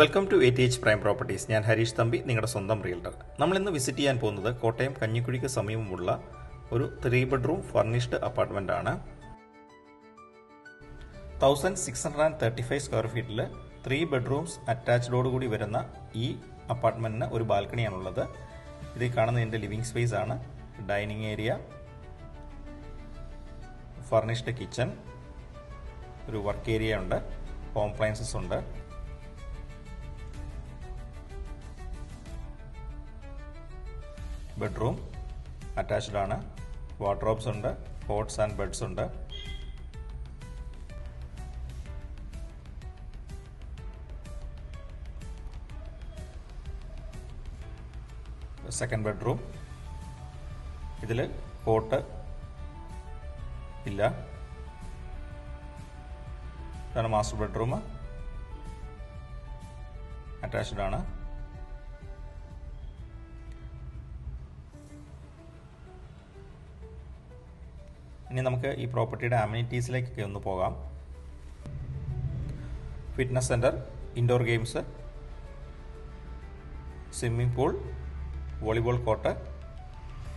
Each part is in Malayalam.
Welcome to ATH prime properties. ഞാൻ ഹരീഷ് തമ്പി, നിങ്ങളുടെ സ്വന്തം റിയൽറ്റർ. നമ്മളിന്ന് വിസിറ്റ് ചെയ്യാൻ പോകുന്നത് കോട്ടയം കഞ്ഞിക്കുഴിക്ക് സമീപമുള്ള ഒരു 3 ബെഡ്റൂം ഫർണിഷ്ഡ് അപ്പാർട്ട്മെൻ്റ് ആണ്. 1635 സ്ക്വയർ ഫീറ്റിൽ 3 ബെഡ്റൂംസ് അറ്റാച്ച്ഡോടുകൂടി വരുന്ന ഈ അപ്പാർട്ട്മെൻറ്റിന് ഒരു ബാൽക്കണിയാണുള്ളത്. ഇത് കാണുന്നത് എൻ്റെ ലിവിങ് സ്പേസ് ആണ്. ഡൈനിങ് ഏരിയ, ഫർണിഷ്ഡ് കിച്ചൺ, ഒരു വർക്ക് ഏരിയ ഉണ്ട്, ഹോം അപ്ലയൻസസ് ഉണ്ട്. ബെഡ്റൂം അറ്റാച്ച്ഡ് ആണ്. വാർഡ്രോബ്സ് ഉണ്ട്, കോട്ട്സ് ആൻഡ് ബെഡ്സ് ഉണ്ട്. സെക്കൻഡ് ബെഡ്റൂം, ഇതിൽ കോട്ട് ഇല്ല. ഇതാണ് മാസ്റ്റർ ബെഡ്റൂം, അറ്റാച്ച്ഡ് ആണ്. ഇനി നമുക്ക് ഈ പ്രോപ്പർട്ടിയുടെ അമ്യൂണിറ്റീസിലേക്കൊക്കെ ഒന്ന് പോകാം. Fitness centre, indoor games, swimming pool, volleyball court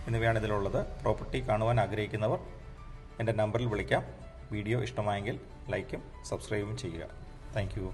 എന്നിവയാണ് ഇതിലുള്ളത്. പ്രോപ്പർട്ടി കാണുവാൻ ആഗ്രഹിക്കുന്നവർ എൻ്റെ നമ്പറിൽ വിളിക്കാം. വീഡിയോ ഇഷ്ടമായെങ്കിൽ ലൈക്കും സബ്സ്ക്രൈബും ചെയ്യുക. Thank you.